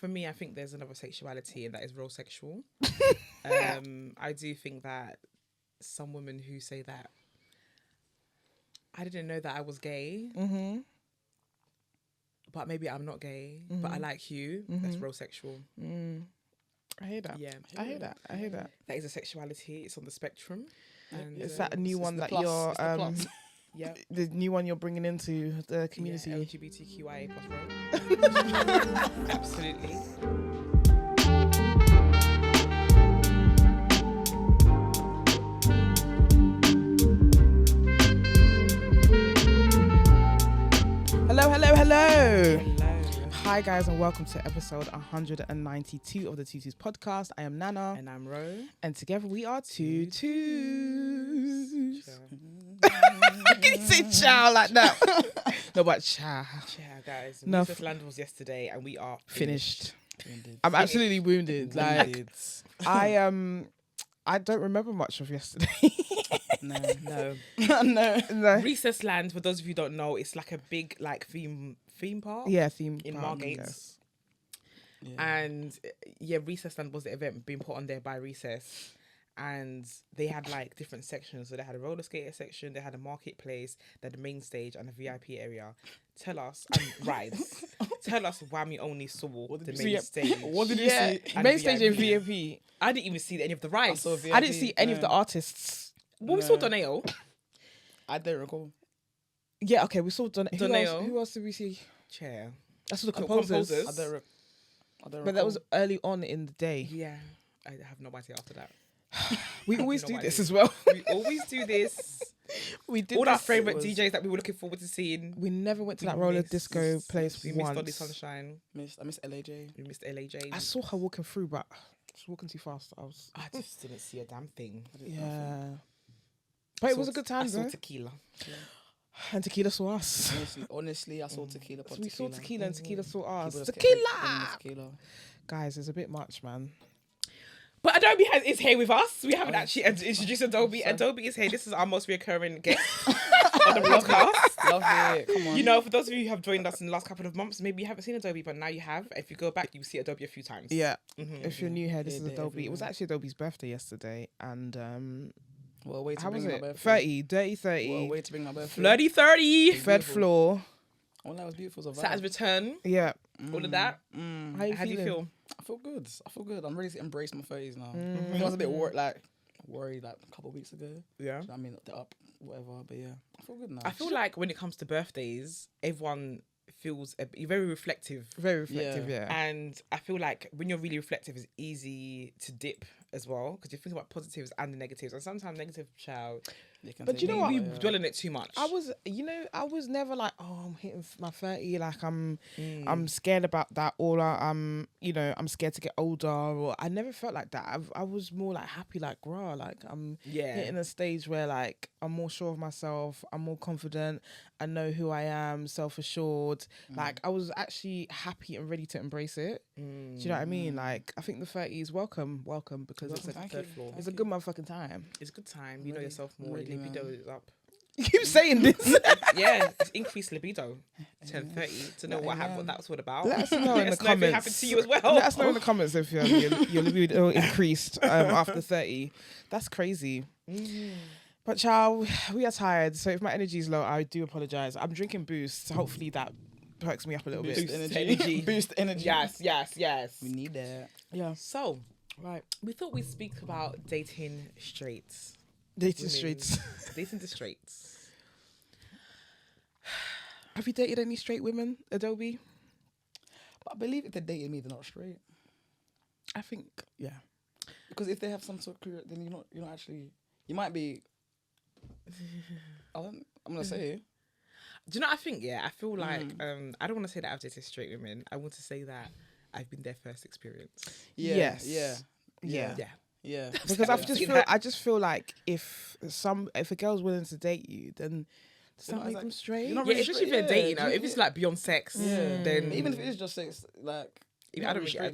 for me, I think there's another sexuality, and that is real sexual. I do think that some women who say that I didn't know that I was gay, but maybe I'm not gay, but I like you. That's real sexual. I hear that. Yeah, I hear that. that is a sexuality. It's on the spectrum. And Is that a new one that plus, you're yeah, the new one you're bringing into the community? Yeah, LGBTQIA plus bro. Absolutely. Hello. Hi guys, and welcome to episode 192 of the Tutus podcast. I am Nana. And I'm Ro. And together we are Tutus. Can you say chow like that? No, but chow. Chow, guys. No, Recessland was yesterday and we are finished. Wounded. I'm absolutely wounded. Like, I don't remember much of yesterday. No. No. Recessland, for those of you who don't know, it's like a big theme park. Yeah, theme in park, Margate. yes. Yeah. And Recessland was the event being put on there by Recess. And they had like different sections. So they had a roller skater section, they had a marketplace, they had the main stage and a VIP area. Tell us, rides. Tell us why we only saw the main stage. What did you see? Main stage and VIP. I didn't even see any of the rides. I didn't see any of the artists. Well, we saw Doneo. I don't recall. Yeah, okay, we saw Doneo. Who else did we see? Chair. I saw the composers. I don't recall. But that was early on in the day. Yeah, I have no idea after that. We always do this as well. We always do this. We did all our this. favourite DJs that we were looking forward to seeing. We never went to that roller disco place We once. missed Dolly Sunshine. I missed LAJ. We missed LAJ. I saw her walking through, but she was walking too fast. I just didn't see a damn thing. Yeah. But it was a good time, I saw though. Tequila. Yeah. And Tequila saw us. Honestly, I saw Tequila. We saw Tequila and Tequila saw us. People just kept Tequila! bringing Tequila. Guys, it's a bit much, man. But Adobe is here with us. We haven't actually introduced Adobe. Adobe is here. This is our most recurring guest on the podcast. Love it. Come on. You know, for those of you who have joined us in the last couple of months, maybe you haven't seen Adobe, but now you have. If you go back, you will see Adobe a few times. Yeah. If you're new here, this is they're Adobe. It was everywhere. actually Adobe's birthday yesterday. And Well, wait to how bring was my it? birthday. 30, 30. Well, wait to bring my birthday. Flirty 30. Third floor. All that was beautiful. Was a vibe. Saturday's return. Yeah. All of that. How How do you feel? I feel good. I'm ready to embrace my 30s now. I was a bit worried like a couple of weeks ago. Yeah. I mean, they're up, whatever. But yeah, I feel good now. I feel like when it comes to birthdays, everyone feels you're very reflective. Very reflective, yeah. And I feel like when you're really reflective, it's easy to dip as well because you think about positives and the negatives. And sometimes negative But you know what? We dwell on it too much. I was never like, oh, I'm hitting my 30. Like I'm scared about that. Or I'm scared to get older. Or I never felt like that. I was more like happy, like, rah, like I'm hitting a stage where like I'm more sure of myself. I'm more confident. I know who I am, self-assured. Like I was actually happy and ready to embrace it. Do you know what I mean? Like I think the 30s, welcome, because it's a good motherfucking time. It's a good time. You know yourself more. Libido is up. You keep saying this. Yeah, it's increased libido. 10:30 to know what that's what about. Let us know in the comments. If it happened to you as well. Let us know in the comments if your libido increased after 30. That's crazy. But child, we are tired. So if my energy is low, I do apologize. I'm drinking Boost. Hopefully that perks me up a little bit. Boost energy. Yes. We need that. Yeah. So, right, we thought we'd speak about dating straights. Dating streets. Dating the straights. Have you dated any straight women, Adobe? But I believe if they're dating me, they're not straight. I think, yeah. Because if they have some sort of career, then you're not actually. You might be. I'm gonna say. Do you know what I think? Yeah, I feel like I don't want to say that I've dated straight women. I want to say that I've been their first experience. Yeah. Yes. Yeah. Yeah. Because I just feel like if a girl's willing to date you, then does that make them straight? You're not Yeah, really especially if straight, they're dating. If it's like beyond sex, then even if it is just sex, like I don't really care.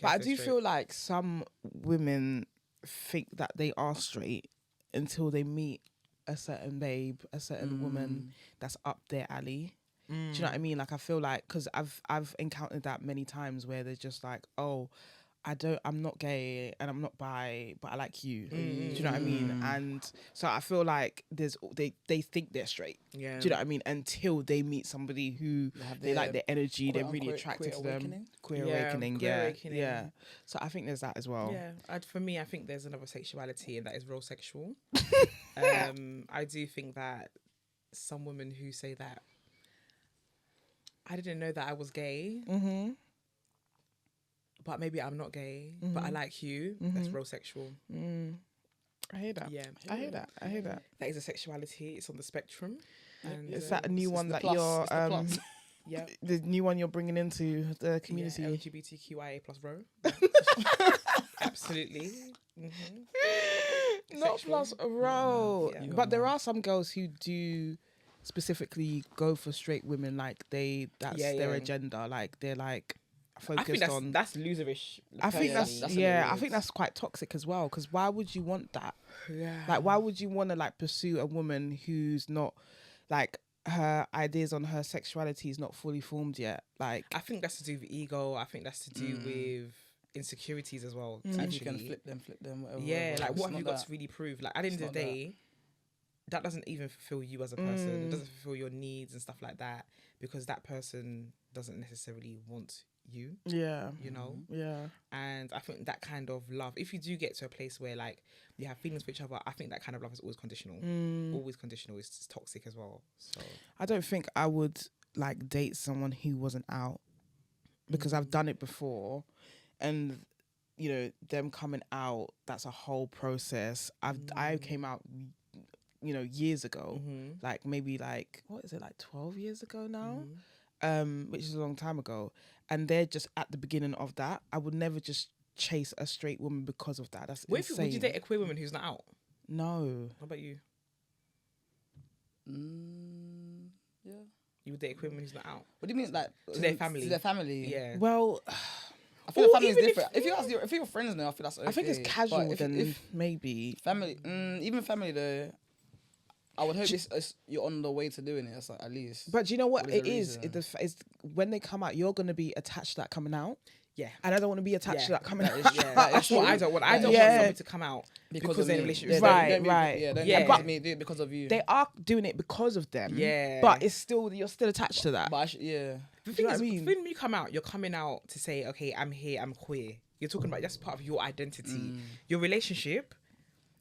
But I do feel like some women think that they are straight until they meet a certain babe, a certain woman that's up their alley. Do you know what I mean? Like, I feel like, because I've encountered that many times where they're just like, oh, I'm not gay and I'm not bi, but I like you. Do you know what I mean? And so I feel like they think they're straight. Yeah. Do you know what I mean? Until they meet somebody who they like their energy, they're really attracted to them. Queer awakening. Yeah. So I think there's that as well. Yeah. For me, I think there's another sexuality, and that is role sexual. I do think that some women who say that I didn't know that I was gay. But maybe I'm not gay, but I like you. That's role sexual. I hear that. Yeah. I hear that. That is a sexuality. It's on the spectrum. And Is that a new one that you're yeah, the new one you're bringing into the community? Yeah, LGBTQIA plus row. Absolutely. Not Sexual. plus a row. Yeah. But there are some girls who do specifically go for straight women, like that's their agenda. Like they're like focused on. That's loserish. I think that's I think that's quite toxic as well. Because why would you want that? Yeah. Like, why would you want to like pursue a woman who's not like her ideas on her sexuality is not fully formed yet? Like, I think that's to do with ego. I think that's to do with insecurities as well. If you can flip them, whatever. Yeah, whatever. like It's what have not you got that. to really prove? Like at the end of the day, that doesn't even fulfill you as a person. It doesn't fulfill your needs and stuff like that, because that person doesn't necessarily want you. yeah, You know? yeah. And I think that kind of love, if you do get to a place where like you have feelings for each other, I think that kind of love is always conditional. Always conditional. It's toxic as well. So I don't think I would like date someone who wasn't out, because I've done it before, and you know, them coming out, that's a whole process. I came out, you know, years ago, like maybe like, what is it, like 12 years ago now, which is a long time ago, and they're just at the beginning of that. I would never just chase a straight woman because of that. That's insane. would you date a queer woman who's not out? No. What about you? Yeah. You would date a queer woman who's not out? What do you mean, like To their family? To their family. Yeah. Well, I feel the Or family is even if- different. If you're friends now, I feel that's okay. I think it's casual But then maybe. family, even family though, I would hope you're on the way to doing it. That's like, at least. But do you know what What is it the is? reason? It's when they come out, you're going to be attached to that coming out. Yeah. And I don't want to be attached to that coming out. That's what I don't want. I don't want somebody to come out because they're in a relationship. Right. Yeah, don't Yeah. come to me, do it because of you. They are doing it because of them. Yeah. But it's still, you're still attached to that. But yeah. The Do thing you know is, what I mean? when you come out, you're coming out to say, okay, I'm here, I'm queer. You're talking about, that's part of your identity. Your relationship,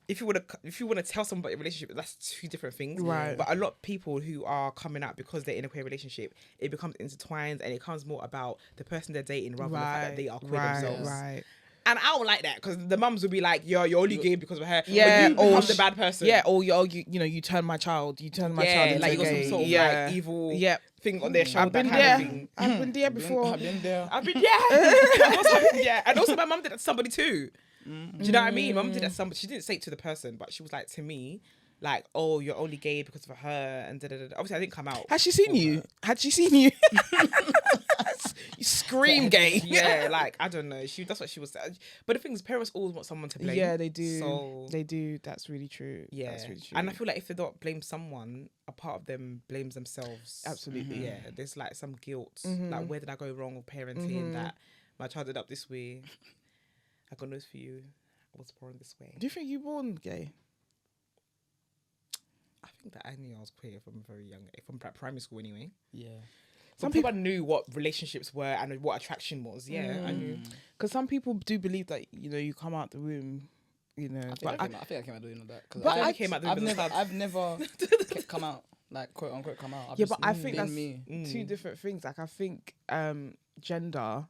if you want to tell someone about your relationship, that's two different things. Right. But a lot of people who are coming out because they're in a queer relationship, it becomes intertwined, and it becomes more about the person they're dating rather than the fact that they are queer themselves. Right. And I don't like that, because the mums will be like, you're only gay because of her. Yeah, But you become or the bad person. Yeah, or you turn my child. You turn my child into like you got gay. some sort of like evil thing on their shoulder. I've been kind there. of thing. I've been there before. I've been there. I've been yeah. And also my mum did that to somebody too. Do you know what I mean? Mum did that to somebody. She didn't say it to the person, but she was like to me, like, oh, you're only gay because of her, and da da da. Obviously, I didn't come out. Has she seen you? Had she seen you? You scream gay. Yeah, like I don't know. That's what she was saying. But the thing is, parents always want someone to blame. Yeah, they do. So They do. That's really true. yeah, That's really true. and I feel like if they don't blame someone, a part of them blames themselves. Absolutely. Yeah, there's like some guilt. Like, where did I go wrong with parenting? That my child ended up this way. I got news for you. I was born this way. Do you think you born gay? I think that I knew I was queer from very young, from primary school anyway. Yeah. Some people knew what relationships were and what attraction was. Yeah, I knew. Because some people do believe that, you know, you come out the womb, you know. I think I came out doing that. 'Cause But I came out the I've womb never, at the I've never come out, like, quote unquote come out. I've Yeah, just but I think been that's me. two different things. Like, I think gender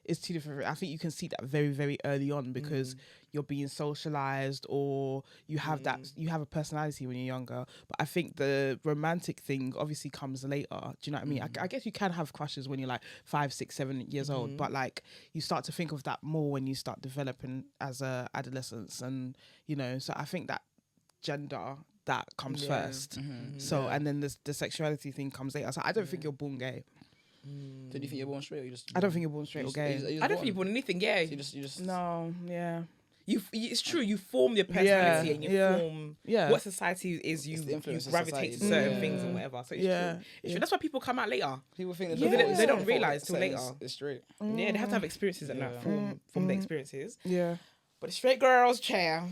is two different. I think you can see that very, very early on because you're being socialized, or you have you have a personality when you're younger. But I think the romantic thing obviously comes later. Do you know what I mean? I guess you can have crushes when you're like 5, 6, 7 years old, but like you start to think of that more when you start developing as a adolescence, and you know. So I think that gender that comes first. So and then the sexuality thing comes later. So I don't think you're born gay. So do you think you're born straight, or you just? I don't think you're born straight or gay. I don't think you're born anything. Yeah, You just. No, yeah. it's true. You form your personality and you form Yeah. what society is. It's the You influence of gravitate to society. certain things and whatever. So it's true. It's true. That's why people come out later. People think that They don't realise till later. It's straight. Yeah, they have to have experiences and that form the experiences. Yeah. But the straight girls, chair.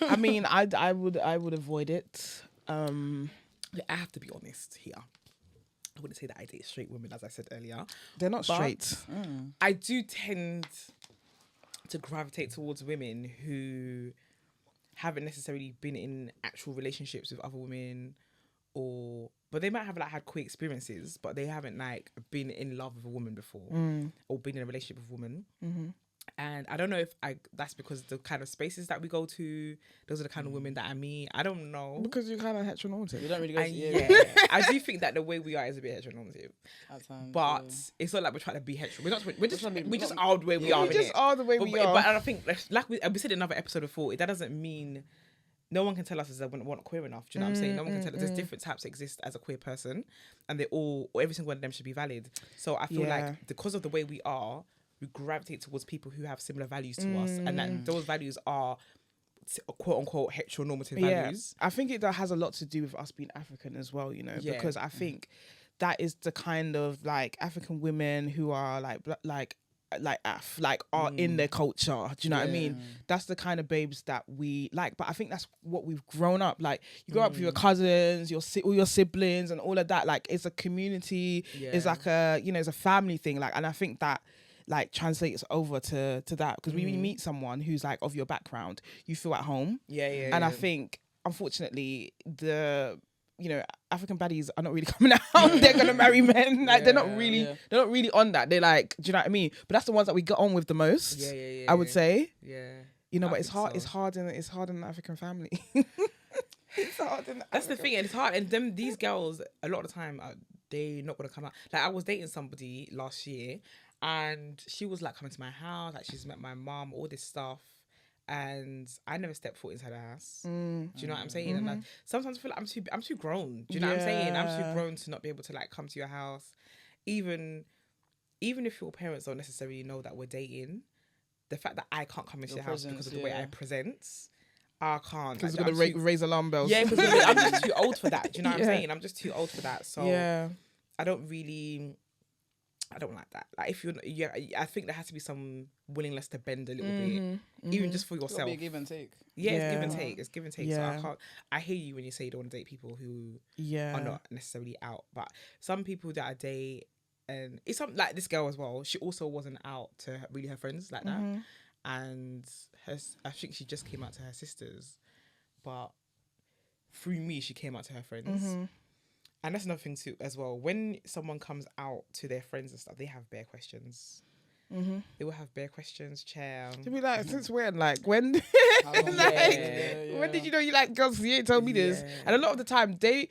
I mean, I would avoid it. I have to be honest here. I wouldn't say that I date straight women, as I said earlier. They're not straight. I do tend to gravitate towards women who haven't necessarily been in actual relationships with other women, but they might have like had queer experiences, but they haven't like been in love with a woman before or been in a relationship with a woman. And I don't know if that's because the kind of spaces that we go to, those are the kind of women that I meet. I don't know. Because you're kind of heteronormative. You don't really go to I do think that the way we are is a bit heteronormative. at times. But it's not like we're trying to be hetero. We just are the way we are. We just are the way we are. But I think, like we said in another episode before, that doesn't mean no one can tell us that we're not queer enough. Do you know what I'm saying? No one can tell us. There's different types that exist as a queer person, and every single one of them should be valid. So I feel like because of the way we are, we gravitate towards people who have similar values to us, and that those values are quote unquote heteronormative values. I think it has a lot to do with us being African as well, because I think that is the kind of like African women who are are in their culture. Do you know what I mean? That's the kind of babes that we like. But I think that's what we've grown up. Like you grow up with your cousins, all your siblings, and all of that. Like it's a community. It's like it's a family thing. Like, and I think that like translates over to that, because when you meet someone who's like of your background, you feel at home. And I think unfortunately African baddies are not really coming out. They're gonna marry men. Like they're not really on that. They're like, do you know what I mean? But that's the ones that we get on with the most. I would say. But it's hard. So. It's hard in an African family. It's hard in That's the thing, and it's hard. And these girls, a lot of the time, they're not gonna come out. Like I was dating somebody last year, and she was like coming to my house, like she's met my mom, all this stuff. And I never stepped foot inside her house. Do you know what I'm saying? And sometimes I feel like I'm too grown. Do you know what I'm saying? I'm too grown to not be able to like come to your house, even if your parents don't necessarily know that we're dating. The fact that I can't come into your house because of the way I present, I can't. Because it's gonna raise alarm bells. Yeah, because I'm just too old for that. Do you know what I'm saying? I'm just too old for that. So I don't like that. Like I think there has to be some willingness to bend a little bit, even just for yourself. It'll be a give and take. Yeah, it's give and take. It's give and take. So I hear you when you say you don't want to date people who are not necessarily out. But some people that I date, and it's something like this girl as well. She also wasn't out to really her friends like that, and I think she just came out to her sisters, but through me she came out to her friends. And that's another thing too as well. When someone comes out to their friends and stuff, they have bare questions. They will have bare questions, chair. They'll be like, since when? Like, when? When did you know you like girls? You ain't told me this. And a lot of the time, this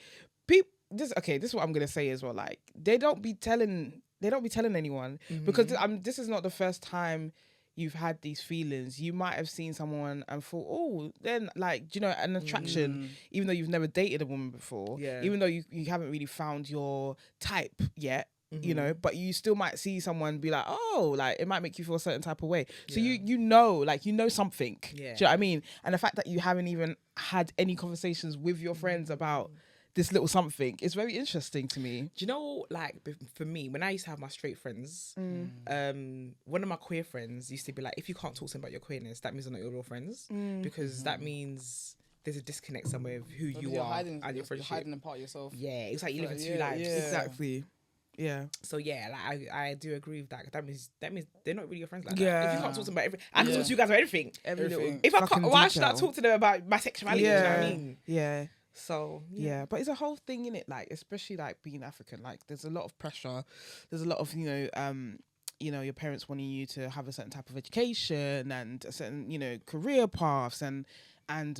is what I'm going to say as well. Like, they don't be telling anyone, because this is not the first time you've had these feelings. You might have seen someone and thought, oh, then like, an attraction, even though you've never dated a woman before, even though you haven't really found your type yet, but you still might see someone be like, oh, like it might make you feel a certain type of way. So you know something. Do you know what I mean? And the fact that you haven't even had any conversations with your friends about this little something, it's very interesting to me. Do you know, like, for me, when I used to have my straight friends, one of my queer friends used to be like, if you can't talk to them about your queerness, that means they're not your real friends, because that means there's a disconnect somewhere of who you are and your friendship. You're hiding a part of yourself. Yeah, it's like you live in two lives. Exactly. Yeah. So like I do agree with that. That means they're not really your friends like that. If you can't talk to them about everything, I can talk to you guys about everything. Everything. If I can't, why should I talk to them about my sexuality? Do you know what I mean? Yeah. So but it's a whole thing in it, like especially like being African, like there's a lot of pressure, there's a lot of your parents wanting you to have a certain type of education and a certain career paths and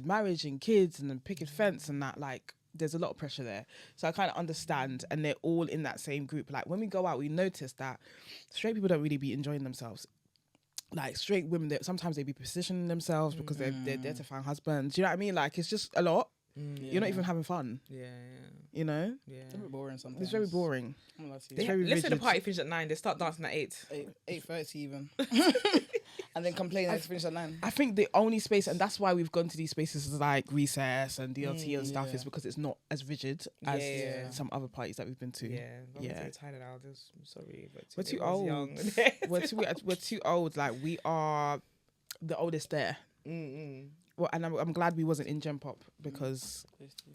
marriage and kids and then picket fence and that, like there's a lot of pressure there. So I kind of understand, and they're all in that same group. Like when we go out, we notice that straight people don't really be enjoying themselves. Like straight women, sometimes they be positioning themselves because they're there to find husbands. Do you know what I mean? Like it's just a lot. You're not even having fun. It's a bit boring sometimes. It's very boring. Let's say the party finishes at 9. They start dancing at 8. 8:30 even. and then complain and finish at 9. I think the only space, and that's why we've gone to these spaces like Recess and DLT and stuff, yeah. is because it's not as rigid as Yeah. some other parties that we've been to. Yeah, Yeah. I'm tired now. I'm sorry, but We're too I was old. young. we're too old. Like, we are the oldest there. Mm-mm. Well, and I'm glad we wasn't in Gen Pop because. Those two.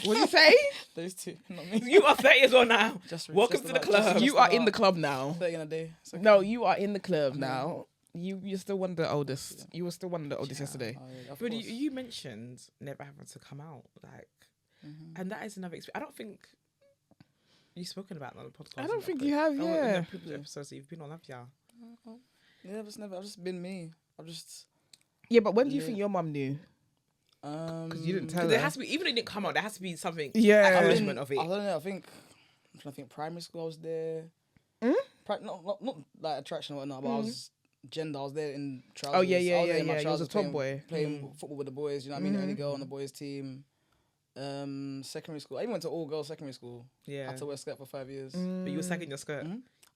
What do you say? Those two, not me. You are 30 years old now. Just Welcome just to the about- club. just You are in about the club now. 30 in a day. It's okay. No, you are in the club now. You're still one of the oldest. Yeah. You were still one of the oldest yesterday. Oh, yeah, of But course. you mentioned never having to come out, like, and that is another experience. I don't think you've spoken about that on the podcast. I don't think you have, In yeah. the previous episodes that you've been on, have you? Yeah, but it's never. I've just been me. I've just. Yeah, but when do you Yeah. think your mum knew? Because you didn't tell There her. has to be, even if it didn't come out, there has to be something. Yeah. Acknowledgement of it. I don't know. I think. I'm trying to think. Primary school, I was there. Not like attraction or whatnot, but I was gender. I was there in trousers. Oh, yeah, I was there in my yeah. You was a trousers playing- tomboy. Playing football with the boys. You know what I mean? The only girl on the boys team. Secondary school. I even went to all girls secondary school. I Yeah. had to wear a skirt for 5 years. But you were sagging your skirt.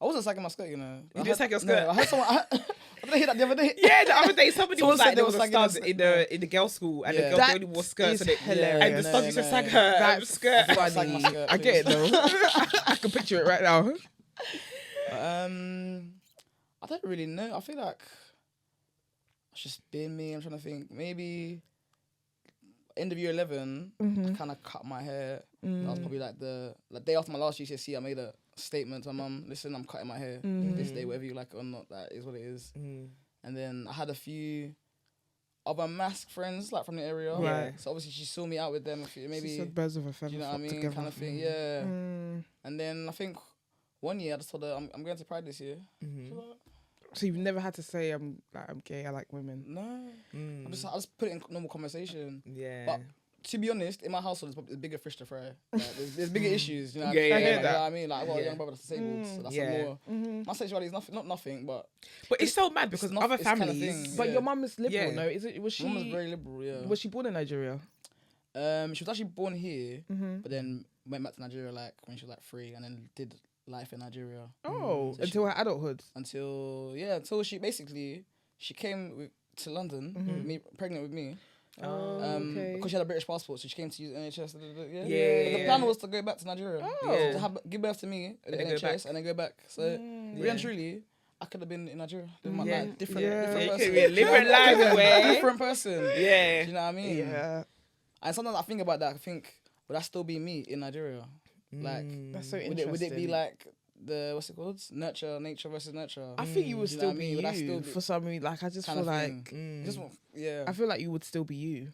I wasn't sagging my skirt, you know. You I didn't heard- sag your No, skirt? I heard someone. I didn't hear that the other day. Yeah, the other day somebody Someone was said like, they there were was a sagging stars their in the girls' school, and Yeah. the girl That only wore skirts, is and, hilarious. and the stars used to no, sag no. her That's skirt. I sag my funny. skirt, I get it please. though. I can picture it right now. I don't really know. I feel like it's just been me. I'm trying to think. Maybe end of year 11, I kind of cut my hair. That was probably like the day after my last GCSE. I made a statement to my mum. Listen, I'm cutting my hair this day, whether you like it or not. That is what it is. And then I had a few other mask friends like from the area. Right. So obviously she saw me out with them. Maybe She said birds of a do feather you know what I flock mean? together. Kind of thing. Yeah. And then I think one year I just told her I'm going to Pride this year. She's like, So you've never had to say I'm gay, I like women. no. I just put it in normal conversation. Yeah. But to be honest, in my household, there's bigger fish to fry. Like, there's bigger issues. You know what Yeah, I mean? yeah, Like, yeah. you know what I mean? Like, well, Yeah. young brother that's disabled, so that's Yeah. a more. My sexuality is nothing, not nothing, but But it's so mad because not- other it's kind of families. thing. But Yeah. your mum is liberal, Yeah. no? Is it? Was she? my mum was very liberal. Yeah. Was she born in Nigeria? She was actually born here, but then went back to Nigeria like when she was like 3, and then did life in Nigeria Oh, So until her adulthood. until she came to London, with me pregnant with me. Okay. Because she had a British passport, so she came to use NHS. Yeah. Yeah, But the yeah. plan was to go back to Nigeria. Yeah. To give birth to me at the then go NHS back. and then go back. So really and truly, I could have been in Nigeria. Living my Yeah. life. Different Yeah. person. You could be a different I could be life, a way. different person. Yeah. Do you know what I mean? Yeah. And sometimes I think about that. I think, would that still be me in Nigeria? Like, That's so would interesting. it be like the what's it called? Nature versus nurture. I think you would Do you still know what I be mean? Would I you still be- for some reason. Like, I just kind feel of like thing. Just yeah. I feel like you would still be you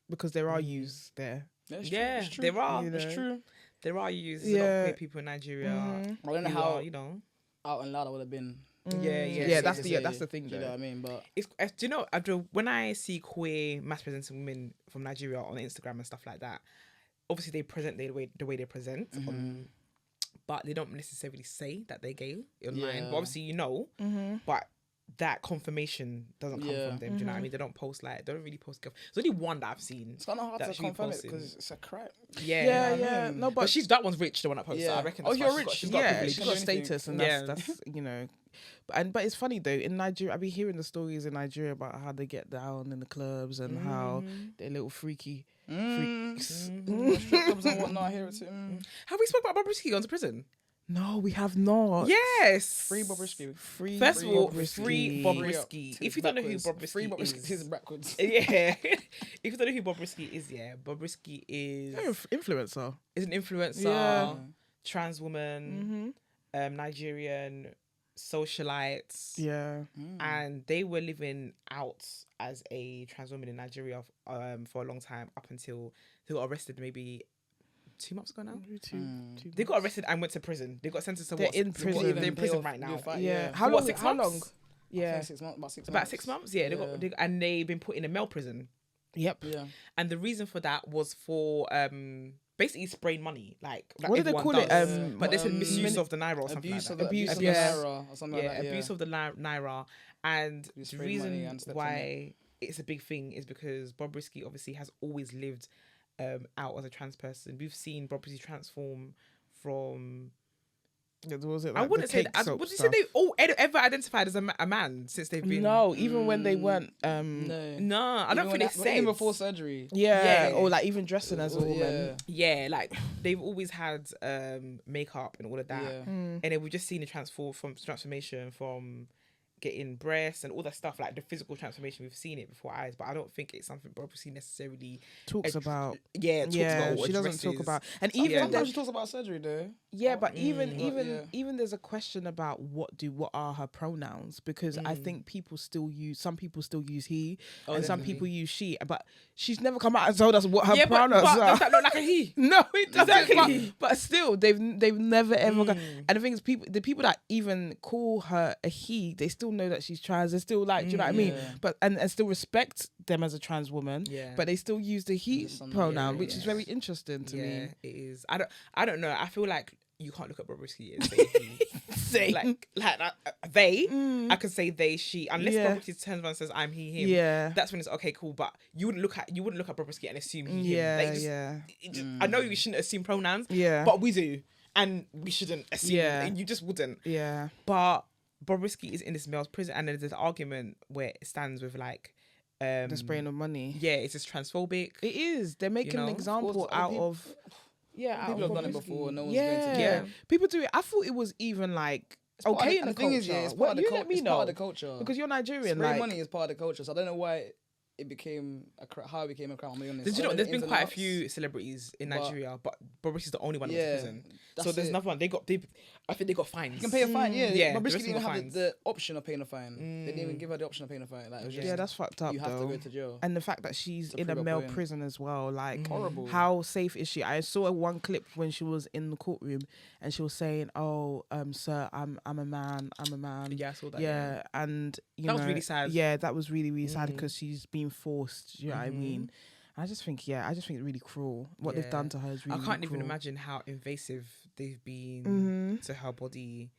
because there are yous there. Yeah, it's Yeah, true. It's true. there are. You know? It's true. There are used a lot Yeah. of queer people in Nigeria. I don't know who how are, you know. out and loud I would have been. Yeah, Yeah, that's to the say, that's the thing Do though. you know what I mean? But Do you know, when I see queer mass presenting women from Nigeria on Instagram and stuff like that, obviously they present the way they present, but they don't necessarily say that they're gay online. Yeah. But obviously, you know, but that confirmation doesn't come Yeah. from them. Do you know what I mean? They don't post they don't really post. There's only one that I've seen. it's kind of hard that to should be confirm it posted. because it's a crime. Yeah, Yeah, what I yeah. mean? No, But but that one's rich. The one that posted. Yeah. I reckon. Oh, that's you're why rich. She's got yeah, privilege. she's got She can do anything. status, and Yeah. that's you know. But it's funny though in Nigeria. I be hearing the stories in Nigeria about how they get down in the clubs and how they're little freaky freaks. Strip clubs and whatnot. I hear it too. Have we spoken about Bobrisky going to prison? No, we have not. Yes. Free Bobrisky. Free. First of all, Bobrisky. free Bobrisky. If you don't know who Free Bobrisky Bobrisky is, is backwards. yeah. If you don't know who Bobrisky is, Bobrisky is Influencer. an influencer, Yeah. trans woman, Nigerian socialites, Yeah. and they were living out as a trans woman in Nigeria for a long time up until they got arrested maybe 2 months ago now. They got arrested and went to prison. They got sentenced to They're what? in prison. They're in prison right now. Yeah. For How what, long? 6 How months? long? Yeah. 6 months. About 6 months. About 6 months. Yeah, and they've been put in a male prison. Yep. Yeah. And the reason for that was for basically spraying money. Like What do they everyone call it? does. But they said misuse mini- of the naira or something Abuse like of that. the Abuse, abuse of the yeah. naira or something Yeah, like that. abuse of the naira. And You the sprayed money reason and stepped on why it's a big thing is because Bobrisky obviously has always lived out as a trans person. We've seen Bobrisky transform from Was it I like wouldn't the say cake that. soap Would you say stuff? they all ever identified as a man since they've been? No, even when they weren't. No. No, I don't think they said. Even before surgery. Yeah, Yeah. or like even dressing as a woman. Yeah, like they've always had makeup and all of that, Yeah. and then we've just seen the transformation from getting breasts and all that stuff, like the physical transformation. We've seen it before our eyes, but I don't think it's something Bobrisky necessarily Talks about. Talks about. Or She doesn't talk addresses. about, and even Sometimes she talks about surgery though. but even yeah. there's a question about what are her pronouns, because I think some people still use he, and some people use she, but she's never come out and told us what her pronouns but are. does that look like a he? No, it doesn't. Exactly. But still, they've never ever. And the thing is, the people that even call her a he, they still know that she's trans. They still like, do you know what I mean? Yeah. But and still respect them as a trans woman. Yeah. But they still use the he pronoun, which is very interesting to me. Yeah, it is. I don't know. I feel like you can't look at Bobrisky and say he. like they. I could say they, she, unless Bobrisky turns around and says I'm he, him. Yeah. That's when it's okay, cool. But you wouldn't look at Bobrisky and assume he, Yeah, him. I know you shouldn't assume pronouns. Yeah. But we do, and we shouldn't assume. Yeah. And you just wouldn't. Yeah. But Bobrisky is in this male's prison, and there's this argument where it stands with like. The spraying of money. Yeah, it's just transphobic. It is. They're making an example out of. Yeah, people have done it before. No one's yeah, going to. Yeah. People do it. I thought it was even like okay in the thing culture. is, it's part of the you culture. let me It's know, part of the culture. because you're Nigerian. Spray Like, money is part of the culture, so I don't know why it became how it became a crime. I'm gonna be honest. Did you I know don't there's the been ins and quite a outs, few celebrities in but- Nigeria, but Bobrisky's the only one that was in prison. that's So there's it. another one. I think they got fines. You can pay a fine, yeah. Yeah, But the Bobrisky rest of didn't them have fines. the option of paying a fine. They didn't even give her the option of paying a fine. Like, it was just, yeah, that's fucked up. you have to though. go to jail. And the fact that she's To in a prove a male point. prison as well, like Horrible. how safe is she? I saw one clip when she was in the courtroom and she was saying, "Oh, sir, I'm a man. I'm a man." Yeah, I saw that. Yeah, and you That was know, really sad. Yeah, that was really really sad because she's been forced. You know what I mean? I just think it's really cruel. What they've done to her is really. I can't really even cruel. imagine how invasive they've been to her body.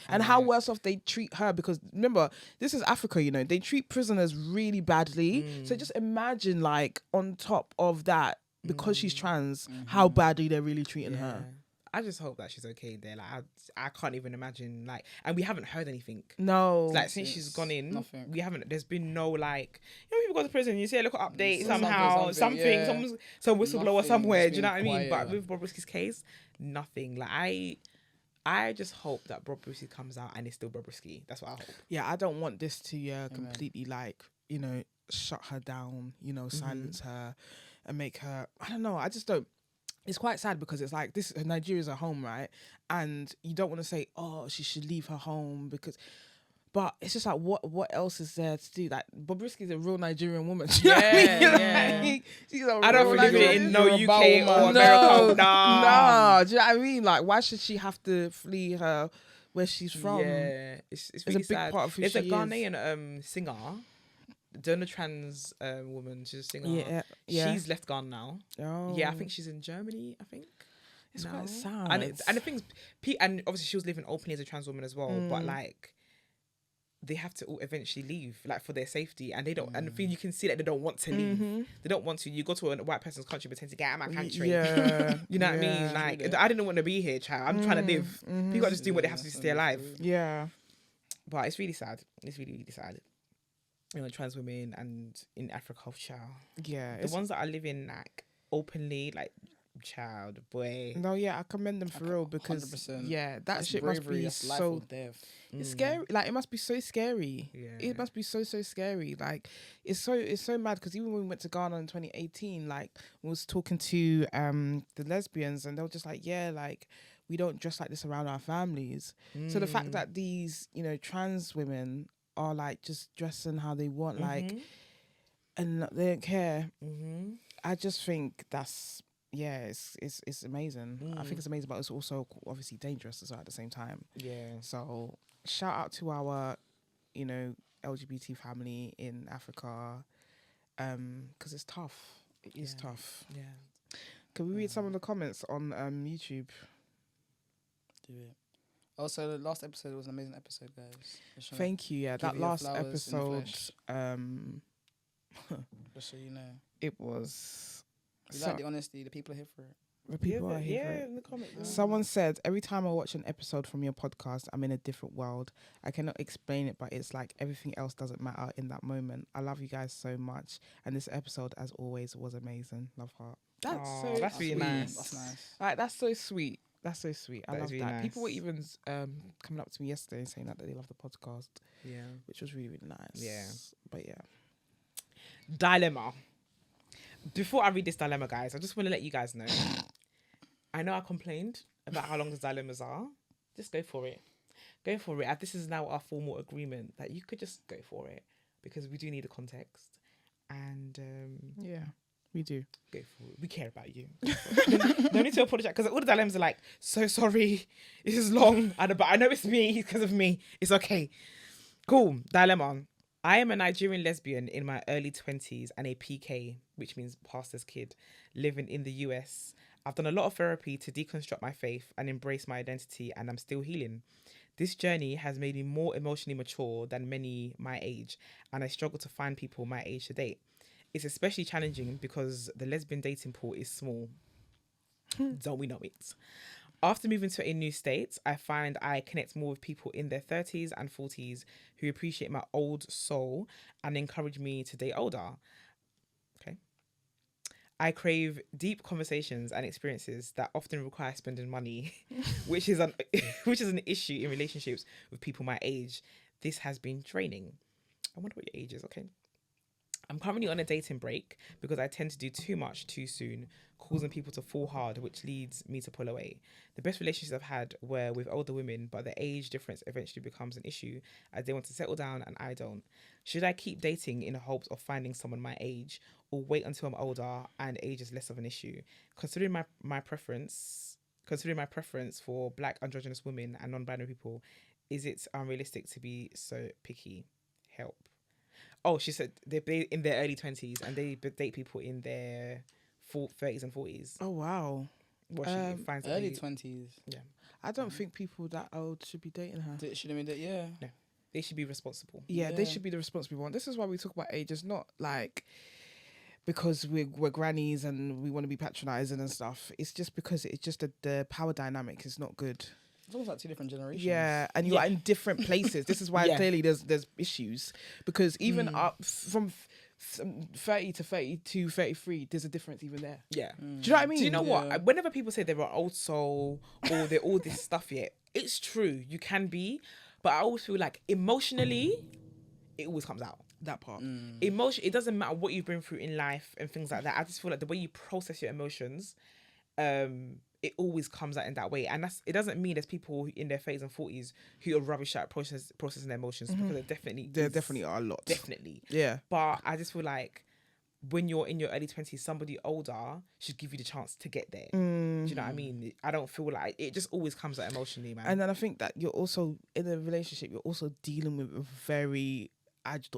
And how worse off they treat her, because remember, this is Africa, you know, they treat prisoners really badly. So just imagine, like, on top of that, because she's trans, how badly they're really treating her. I just hope that she's okay there. Like I can't even imagine, like, and we haven't heard anything. No. Like since she's gone in, nothing. we haven't. There's been no, like, you know, people go to prison. You see a little update Something, somehow, something, yeah. some whistleblower Nothing, somewhere. it's Do you know what I been mean? But quiet. with Bobrisky's case, nothing. Like I just hope that Bobrisky comes out and it's still Bobrisky. That's what I hope. Yeah, I don't want this to completely, like, you know, shut her down, you know, silence her and make her, I don't know, I just don't. It's quite sad because it's like Nigeria's a home, right? And you don't want to say, oh, she should leave her home but it's just like, what else is there to do? Like, Bobrisky's a real Nigerian woman. Do you know what I mean? Like, she's a I don't real believe it Nigerian- in no You're a UK bow or man. America. No, do you know what I mean? Like, why should she have to flee her where she's from? Yeah, it's It's really a big sad. part of who There's she a is. Ghanaian singer, Donna trans woman. She's a singer. Yeah. She's left Ghana now. Oh. Yeah, I think she's in Germany. I think It's now. quite sad. And the things, and obviously she was living openly as a trans woman as well. But like, they have to all eventually leave, like for their safety, and they don't. And the thing you can see that they don't want to leave. They don't want to. You go to a white person's country, pretend to get out of my country. Yeah. You know what I mean? Yeah. Like, I didn't want to be here, child. I'm trying to live. People are just doing what they have to do to stay alive. Yeah. But it's really sad. It's really, really sad. You know, trans women and in Africa, child. Yeah. The ones that are living like openly, like child, boy. No, yeah, I commend them for real because 100%. yeah, that That's shit bravery, must be that's life so or death. it's scary. Like, it must be so scary. Yeah. It must be so scary. Like, it's so mad because even when we went to Ghana in 2018, like, we was talking to the lesbians and they were just like, yeah, like, we don't dress like this around our families. So the fact that these, you know, trans women are like just dressing how they want, like, and they don't care. I just think that's, yeah, it's amazing. I think it's amazing, but it's also obviously dangerous as well at the same time. Yeah. So shout out to our, you know, LGBT family in Africa, because it's tough. It is tough. Yeah. Can we read some of the comments on YouTube? Do it. Also, the last episode was an amazing episode, guys. Thank you. Yeah, give that you your last flowers in the episode, flesh. Just so you know. it was. We like the honesty. The people are here for it. The people are here for it. in the comments. Someone said, every time I watch an episode from your podcast, I'm in a different world. I cannot explain it, but it's like everything else doesn't matter in that moment. I love you guys so much. And this episode, as always, was amazing. Love heart. That's really Sweet. nice. That's nice. Like, that's so sweet. That's so sweet. I That is love really that. nice. People were even coming up to me yesterday and saying that they love the podcast, Yeah. which was really, really nice. Yeah. But yeah. Dilemma. Before I read this dilemma, guys, I just want to let you guys know. I know I complained about how long the dilemmas are. Just go for it. Go for it. This is now our formal agreement that you could just go for it because we do need a context. And Yeah, we do. go for it. We care about you. No need to apologize because all the dilemmas are like, so sorry. This is long. But I know it's me because of me. It's okay. Cool. Dilemma. I am a Nigerian lesbian in my early 20s and a PK, which means pastor's kid, living in the US. I've done a lot of therapy to deconstruct my faith and embrace my identity, and I'm still healing. This journey has made me more emotionally mature than many my age, and I struggle to find people my age to date. It's especially challenging because the lesbian dating pool is small. Don't we know it? After moving to a new state, I find I connect more with people in their 30s and 40s who appreciate my old soul and encourage me to date older. Okay. I crave deep conversations and experiences that often require spending money, which is an issue in relationships with people my age. This has been draining. I wonder what your age is. Okay. I'm currently on a dating break because I tend to do too much too soon, causing people to fall hard, which leads me to pull away. The best relationships I've had were with older women, but the age difference eventually becomes an issue as they want to settle down and I don't. Should I keep dating in the hopes of finding someone my age, or wait until I'm older and age is less of an issue? Considering my preference for black androgynous women and non-binary people, is it unrealistic to be so picky? Help. Oh, she said they're in their early 20s and they date people in their 30s and 40s. Oh, wow. What she finds Early 20s. Yeah. I don't think people that old should be dating her. Shouldn't mean that, yeah. No. They should be responsible. Yeah, they Yeah. should be the responsible one. This is why we talk about age. It's not like because we're grannies and we want to be patronising and stuff. It's just because it's just the power dynamic is not good. It's almost like two different generations. Yeah, and you're in different places. This is why Yeah. clearly there's issues because even up from 30 to 32, 33, there's a difference even there. Yeah. Do you know what I mean? Do you know Yeah. what? Whenever people say they're an old soul or they're all this stuff, yeah, it's true. You can be. But I always feel like emotionally, it always comes out. That part. Emotion, it doesn't matter what you've been through in life and things like that. I just feel like the way you process your emotions, it always comes out in that way. And it doesn't mean there's people in their 30s and 40s who are rubbish at processing their emotions because There definitely are a lot. Definitely. Yeah. But I just feel like when you're in your early 20s, somebody older should give you the chance to get there. Do you know what I mean? I don't feel like it just always comes out emotionally, man. And then I think that you're also in a relationship, you're also dealing with very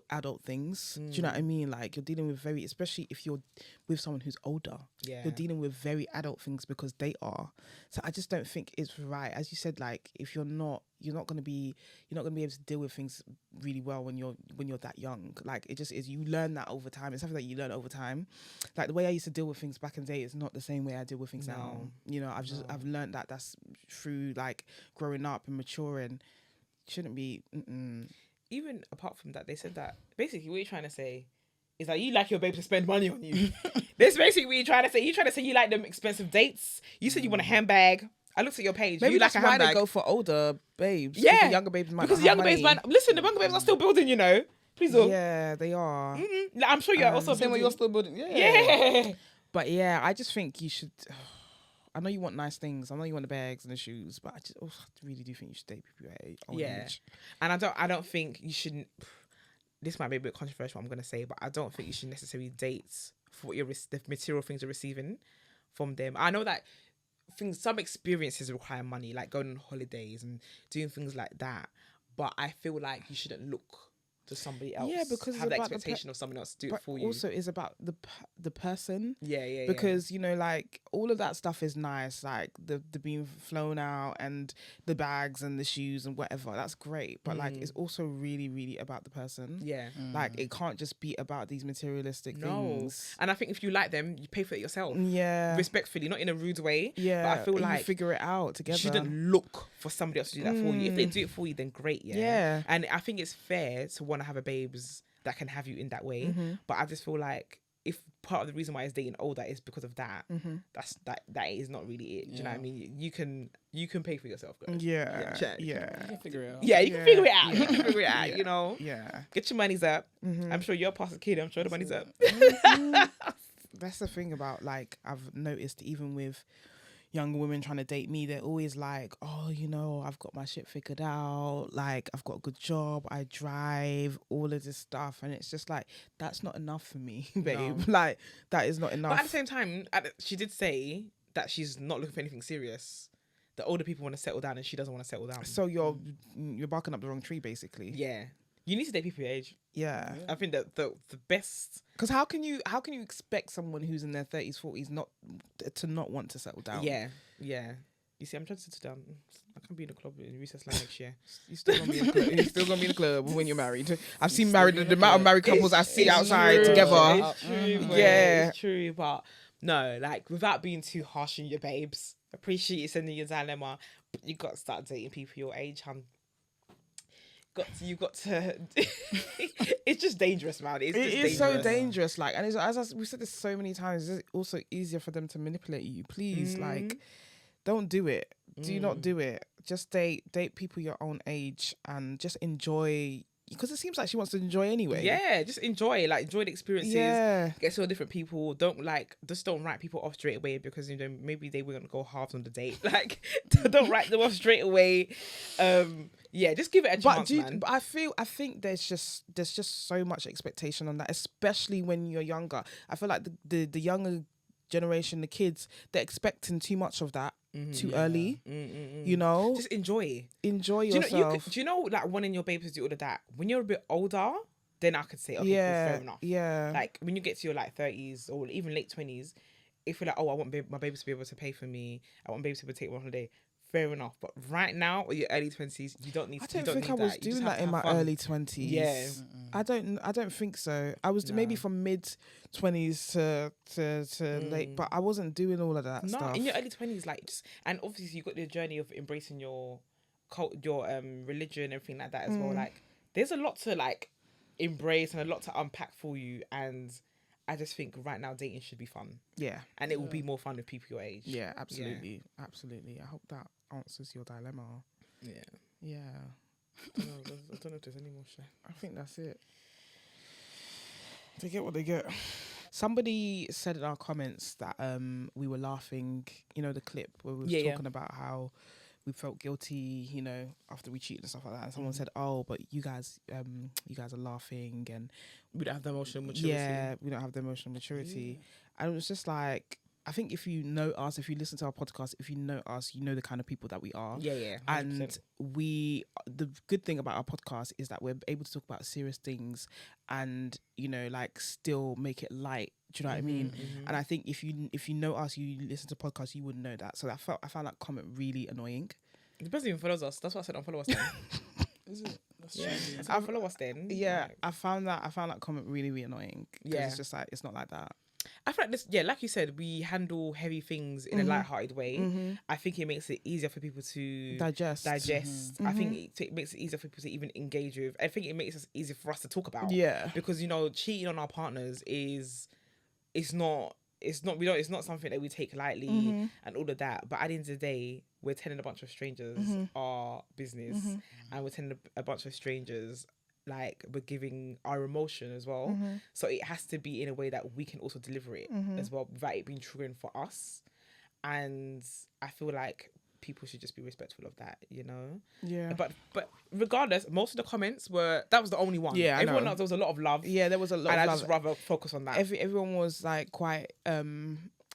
adult things. Do you know what I mean? Like you're dealing with especially if you're with someone who's older, Yeah. you're dealing with very adult things because they are. So I just don't think it's right. As you said, like if you're not going to be able to deal with things really well when you're that young. Like it just is. You learn that over time. It's something that you learn over time. Like the way I used to deal with things back in the day is not the same way I deal with things now. You know, I've learned that that's through like growing up and maturing. Shouldn't be. Even apart from that, they said that basically what you're trying to say is that you like your babe to spend money on you. This basically what you're trying to say. You're trying to say you like them expensive dates. You said you want a handbag. I looked at your page. Maybe you that's like a why handbag. they go for older babes. Yeah, the younger babes might because not the younger have babes, money. man. Listen, the younger babes are still building. You know, please do. Yeah, they are. Like, I'm sure you're also Same way building. you're still building. Yeah. Yeah. But yeah, I just think you should. I know you want nice things. I know you want the bags and the shoes, but I really do think you should date people your own age. And I don't think you shouldn't. This might be a bit controversial, what I'm going to say, but I don't think you should necessarily date for what the material things you're receiving from them. I know that some experiences require money, like going on holidays and doing things like that. But I feel like you shouldn't look does somebody else because have it's the about expectation of someone else to do it but for you? also it's about the person. Yeah. Because you know, like all of that stuff is nice, like the being flown out and the bags and the shoes and whatever. That's great, but like it's also really, really about the person. Yeah. Like it can't just be about these materialistic things. And I think if you like them, you pay for it yourself. Yeah. Respectfully, not in a rude way. Yeah. But I feel and like you figure it out together. you shouldn't look for somebody else to do that for you. If they do it for you, then great. Yeah. And I think it's fair to want to have a babes that can have you in that way. But I just feel like if part of the reason why it's dating older is because of that, that is not really it. Do you know what I mean? You can pay for yourself, guys. Yeah. You can figure it out. Yeah, you can figure it out. You can figure it out, Yeah. you know? Yeah. Get your money's up. I'm sure you're past the kid. I'm sure the money's up. That's the thing about, like, I've noticed even with younger women trying to date me, they're always like, oh, you know, I've got my shit figured out, like I've got a good job, I drive, all of this stuff, and it's just like, that's not enough for me, babe. Like, that is not enough. But at the same time, she did say that she's not looking for anything serious. The older people want to settle down and she doesn't want to settle down. So you're barking up the wrong tree, basically. Yeah. You need to date people your age. Yeah. I think that the best... Because how can you expect someone who's in their 30s, 40s not want to settle down? Yeah. You see, I'm trying to settle down. I can be in the club in Recessland next year. You're still gonna be in the club. You're still gonna be in the club when you're married. I've seen the amount of married couples I see outside true. together. It's true, Yeah. it's true. But no, like without being too harsh on your babes, appreciate you sending your dilemma. But you got to start dating people your age, hun. You've got to. It's just dangerous, man. It is so dangerous. Like, and we've said this so many times. It's also easier for them to manipulate you. Please, like, don't do it. Do not do it. Just date people your own age and just enjoy. Because it seems like she wants to enjoy anyway. Yeah, just enjoy the experiences. Yeah, get to know different people. Don't write people off straight away because you know maybe they were gonna go halves on the date. Like, don't write them off straight away. Yeah, just give it a chance, man. But I think there's just so much expectation on that, especially when you're younger. I feel like the younger generation, the kids, they're expecting too much of that too early. You know, just enjoy yourself. Do you know like wanting your babies to do all of that when you're a bit older? Then I could say, okay, cool, fair enough. Yeah, like when you get to your like 30s or even late 20s, if you're like, oh, I want my babies to be able to pay for me, I want babies to be able to take me on holiday. Fair enough, but right now or your early 20s, you don't need. I don't think I was doing that in my early 20s. Yeah, I don't think so. I was maybe from mid 20s to late, but I wasn't doing all of that stuff. In your early 20s, like, just, and obviously you got the journey of embracing your religion and everything like that as well. Like, there's a lot to like embrace and a lot to unpack for you, and I just think right now dating should be fun. Yeah, and it will be more fun with people your age. Yeah, absolutely, absolutely. I hope that answers your dilemma. Yeah. I don't know if there's any more shit. I think that's it. They get what they get. Somebody said in our comments that we were laughing. You know the clip where we were talking about how we felt guilty, you know, after we cheated and stuff like that. And someone said, "Oh, but you guys are laughing and we don't have the emotional maturity." Yeah, we don't have the emotional maturity. And it was just like, I think if you know us, if you listen to our podcast, if you know us, you know the kind of people that we are. Yeah. 100%. And the good thing about our podcast is that we're able to talk about serious things and, you know, like still make it light. Do you know what I mean? And I think if you know us, you listen to podcasts, you wouldn't know that. So I found that comment really annoying. The person even follows us. That's what I said. Unfollow us then. Is it? Unfollow us then. Yeah, like, I found that comment really, really annoying. Yeah, it's just like, it's not like that. I feel like this, like you said, we handle heavy things in a light-hearted way. I think it makes it easier for people to digest. I think it makes it easier for people to even engage with. I think it makes it easier for us to talk about. Yeah, because you know, cheating on our partners it's not something that we take lightly and all of that. But at the end of the day, we're telling a bunch of strangers our business, and we're telling a bunch of strangers, like, we're giving our emotion as well. So it has to be in a way that we can also deliver it as well, without it being triggering for us. And I feel like people should just be respectful of that, you know? Yeah. But regardless, most of the comments that was the only one. Yeah, everyone else, there was a lot of love. Yeah, there was a lot of love. And I just rather focus on that. Everyone was like quite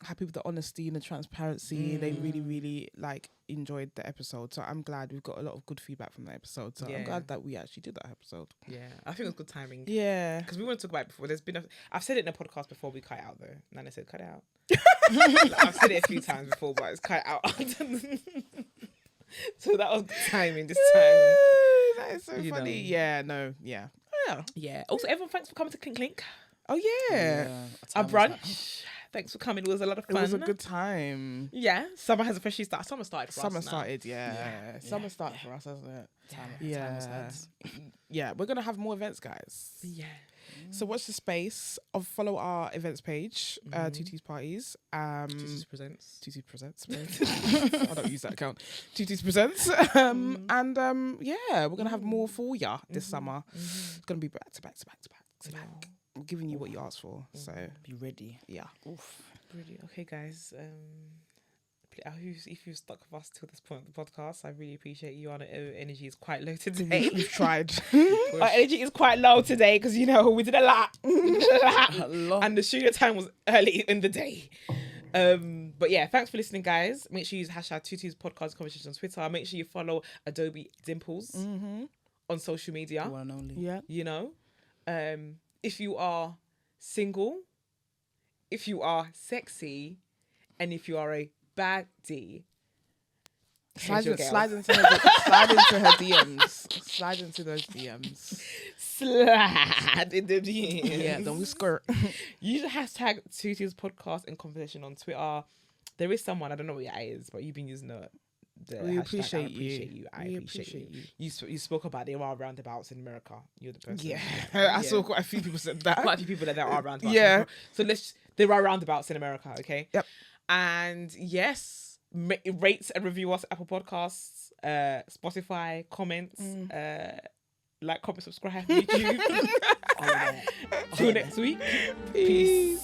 happy with the honesty and the transparency. They really, really like enjoyed the episode. So I'm glad we've got a lot of good feedback from the episode. So I'm glad that we actually did that episode. Yeah, I think it was good timing. Yeah, because we want to talk about it before. I've said it in a podcast before. We cut it out though. Nana said cut it out. Like, I've said it a few times before, but it's cut it out. So that was good timing this time. That is so funny. Yeah, no, yeah. Yeah. Also, everyone, thanks for coming to Clink Clink. Oh yeah, Our brunch. Thanks for coming. It was a lot of fun. It was a good time. Yeah. Summer has officially started. Summer started for us. Summer started for us, hasn't it? Yeah. Yeah, we're gonna have more events, guys. Yeah. So watch the space of follow our events page, Tutu's Parties. Tutu's Presents. Tutu's Presents. I don't use that account. Tutu's Presents. And yeah, we're gonna have more for ya this summer. It's gonna be back to back. I'm giving you what you asked for, so be ready. Yeah. Oof. Really. Okay, guys. If you've stuck with us till this point of the podcast, I really appreciate you. Our energy is quite low today. We've tried. Our energy is quite low today because we did a lot. And the studio time was early in the day. But yeah, thanks for listening, guys. Make sure you use #Tutu's podcast conversation on Twitter. Make sure you follow Adaobi Dimples on social media. One and only. Yeah. You know, if you are single, if you are sexy, and if you are a baddie, slide into her DMs. Slide into those DMs. Slide in the DMs. Yeah, don't we skirt. Use the #Tutu's podcast and conversation on Twitter. There is someone, I don't know what your is, but you've been using the we hashtag. appreciate you. I appreciate you. You spoke about there are roundabouts in America. You're the person. Yeah, I saw quite a few people said that. Quite a few people that there are roundabouts. Yeah. So there are roundabouts in America. Okay. Yep. And yes, rate and review us Apple Podcasts, Spotify, comments, like, comment, subscribe, YouTube. Till next week. Peace.